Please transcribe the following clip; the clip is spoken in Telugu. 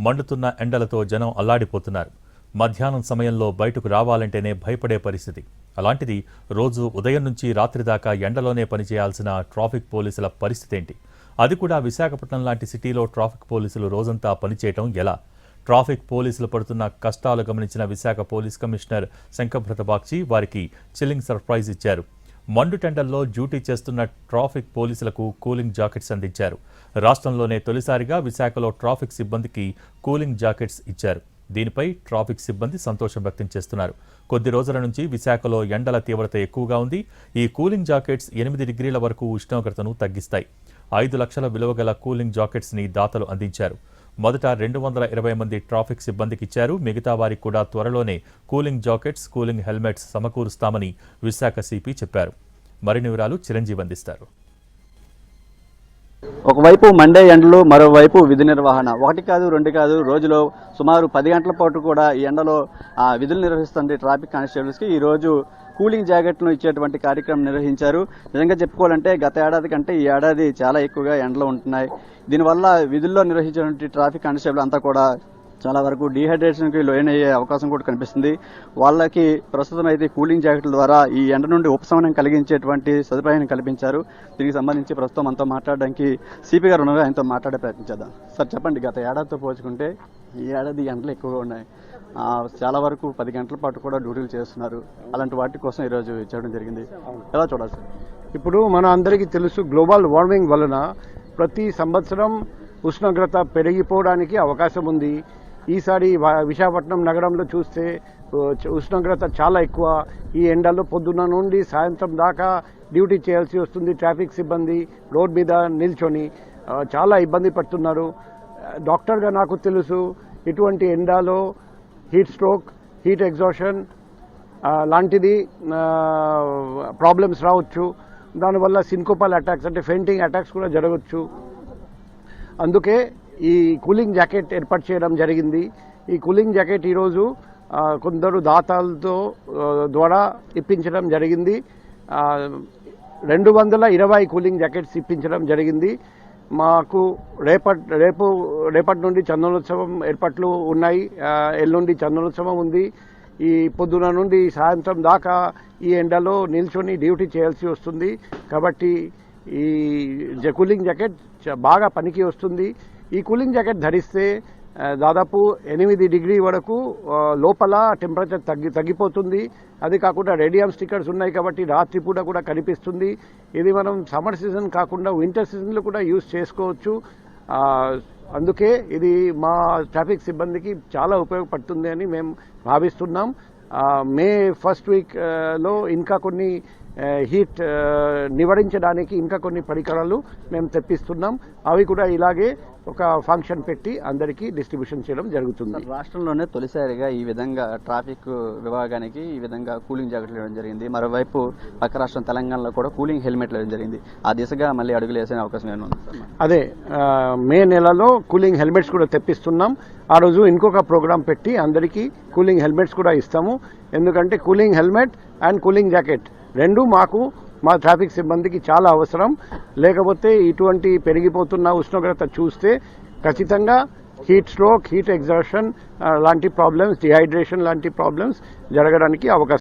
మండుతున్న ఎండలతో జనం అల్లాడిపోతున్నారు. మధ్యాహ్నం సమయంలో బయటకు రావాలంటేనే భయపడే పరిస్థితి. అలాంటిది రోజు ఉదయం నుంచి రాత్రి దాకా ఎండలోనే పనిచేయాల్సిన ట్రాఫిక్ పోలీసుల పరిస్థితి ఏంటి? అది కూడా విశాఖపట్నం లాంటి సిటీలో ట్రాఫిక్ పోలీసులు రోజంతా పనిచేయటం ఎలా? ట్రాఫిక్ పోలీసులు పడుతున్న కష్టాలు గమనించిన విశాఖ పోలీస్ కమిషనర్ శంకభ్రత బాగ్చి వారికి చిల్లింగ్ సర్ప్రైజ్ ఇచ్చారు. మండుటెండల్లో డ్యూటీ చేస్తున్న ట్రాఫిక్ పోలీసులకు కూలింగ్ జాకెట్స్ అందించారు. రాష్ట్రంలోనే తొలిసారిగా విశాఖలో ట్రాఫిక్ సిబ్బందికి కూలింగ్ జాకెట్స్ ఇచ్చారు. దీనిపై ట్రాఫిక్ సిబ్బంది సంతోషం వ్యక్తం చేస్తున్నారు. కొద్ది రోజుల నుంచి విశాఖలో ఎండల తీవ్రత ఎక్కువగా ఉంది. ఈ కూలింగ్ జాకెట్స్ 8 డిగ్రీల వరకు ఉష్ణోగ్రతను తగ్గిస్తాయి. 5 లక్షల విలువ గల కూలింగ్ జాకెట్స్ ని దాతలు అందించారు. మొదట 220 మంది ట్రాఫిక్ సిబ్బందికి ఇచ్చారు. మిగతా వారికి కూడా త్వరలోనే కూలింగ్ జాకెట్స్, కూలింగ్ హెల్మెట్స్ సమకూరుస్తామని విశాఖ సిపి చెప్పారు. మరిన్ని వివరాలు చిరంజీవి అందిస్తారు. ఒకవైపు మండే ఎండలు, మరోవైపు విధి నిర్వహణ. 1 కాదు 2 కాదు, రోజులో సుమారు 10 గంటల పాటు కూడా ఈ ఎండలో విధులు నిర్వహిస్తుంది ట్రాఫిక్ కానిస్టేబుల్స్కి ఈరోజు కూలింగ్ జాకెట్ను ఇచ్చేటువంటి కార్యక్రమం నిర్వహించారు. నిజంగా చెప్పుకోవాలంటే గత ఏడాది కంటే ఈ ఏడాది చాలా ఎక్కువగా ఎండలు ఉంటున్నాయి. దీనివల్ల విధుల్లో నిర్వహించినటువంటి ట్రాఫిక్ కానిస్టేబుల్ అంతా కూడా చాలా వరకు డీహైడ్రేషన్కి లోనయ్యే అవకాశం కూడా కనిపిస్తుంది. వాళ్ళకి ప్రస్తుతం అయితే కూలింగ్ జాకెట్ల ద్వారా ఈ ఎండ నుండి ఉపశమనం కలిగించేటువంటి సదుపాయాన్ని కల్పించారు. దీనికి సంబంధించి ప్రస్తుతం మనతో మాట్లాడడానికి సిపి గారు ఉన్నారు. ఆయనతో మాట్లాడే ప్రయత్నించేద్దాం. సార్ చెప్పండి, గత ఏడాదితో పోల్చుకుంటే ఈ ఏడాది ఎండలు ఎక్కువగా ఉన్నాయి. చాలా వరకు 10 గంటల పాటు కూడా డ్యూటీలు చేస్తున్నారు. అలాంటి వాటి కోసం ఈరోజు చేయడం జరిగింది. ఎలా చూడాలి సార్? ఇప్పుడు మన అందరికీ తెలుసు, గ్లోబల్ వార్మింగ్ వలన ప్రతి సంవత్సరం ఉష్ణోగ్రత పెరిగిపోవడానికి అవకాశం ఉంది. ఈసారి విశాఖపట్నం నగరంలో చూస్తే ఉష్ణోగ్రత చాలా ఎక్కువ. ఈ ఎండలో పొద్దున్న నుండి సాయంత్రం దాకా డ్యూటీ చేయాల్సి వస్తుంది. ట్రాఫిక్ సిబ్బంది రోడ్ మీద నిల్చొని చాలా ఇబ్బంది పడుతున్నారు. డాక్టర్గా నాకు తెలుసు, ఇటువంటి ఎండలో హీట్ స్ట్రోక్, హీట్ ఎగ్జాషన్ లాంటిది ప్రాబ్లమ్స్ రావచ్చు. దానివల్ల సింకోపల్ అటాక్స్ అంటే ఫెయింటింగ్ అటాక్స్ కూడా జరగవచ్చు. అందుకే ఈ కూలింగ్ జాకెట్ ఏర్పాటు చేయడం జరిగింది. ఈ కూలింగ్ జాకెట్ ఈరోజు కొందరు దాతలతో ద్వారా ఇప్పించడం జరిగింది. 220 కూలింగ్ జాకెట్స్ ఇప్పించడం జరిగింది. మాకు రేపటి నుండి చందనోత్సవం ఏర్పాట్లు ఉన్నాయి. ఎల్లుండి చందనోత్సవం ఉంది. ఈ పొద్దున నుండి సాయంత్రం దాకా ఈ ఎండలో నిల్చొని డ్యూటీ చేయాల్సి వస్తుంది. కాబట్టి ఈ కూలింగ్ జాకెట్ బాగా పనికి వస్తుంది. ఈ కూలింగ్ జాకెట్ ధరిస్తే దాదాపు 8 డిగ్రీ వరకు లోపల టెంపరేచర్ తగ్గిపోతుంది. అది కాకుండా రేడియం స్టిక్కర్స్ ఉన్నాయి కాబట్టి రాత్రిపూట కూడా కనిపిస్తుంది. ఇది మనం సమ్మర్ సీజన్ కాకుండా వింటర్ సీజన్లో కూడా యూజ్ చేసుకోవచ్చు. అందుకే ఇది మా ట్రాఫిక్ సిబ్బందికి చాలా ఉపయోగపడుతుంది అని మేము భావిస్తున్నాం. మే ఫస్ట్ వీక్లో ఇంకా కొన్ని హీట్ నివారించడానికి ఇంకా కొన్ని పరికరాలు మేము తెప్పిస్తున్నాం. అవి కూడా ఇలాగే ఒక ఫంక్షన్ పెట్టి అందరికీ డిస్ట్రిబ్యూషన్ చేయడం జరుగుతుంది. రాష్ట్రంలోనే తొలిసారిగా ఈ విధంగా ట్రాఫిక్ విభాగానికి ఈ విధంగా కూలింగ్ జాకెట్లు ఇవ్వడం జరిగింది. మరోవైపు పక్క రాష్ట్రం తెలంగాణలో కూడా కూలింగ్ హెల్మెట్లు ఇవ్వడం జరిగింది. ఆ దిశగా మళ్ళీ అడుగులు వేసే అవకాశం ఏమైనా ఉంది? అదే మే నెలలో కూలింగ్ హెల్మెట్స్ కూడా తెప్పిస్తున్నాం. ఆ రోజు ఇంకొక ప్రోగ్రాం పెట్టి అందరికీ కూలింగ్ హెల్మెట్స్ కూడా ఇస్తాము. ఎందుకంటే cooling helmet and cooling jacket రెండు మా ట్రాఫిక్ సిబ్బందికి చాలా అవసరం. లేకపోతే ఇటువంటి పెరిగిపోతున్న ఉష్ణోగ్రత చూస్తే ఖచ్చితంగా హీట్ స్ట్రోక్, హీట్ ఎగ్జాషన్ లాంటి ప్రాబ్లమ్స్, డిహైడ్రేషన్ లాంటి ప్రాబ్లమ్స్ జరగడానికి అవకాశం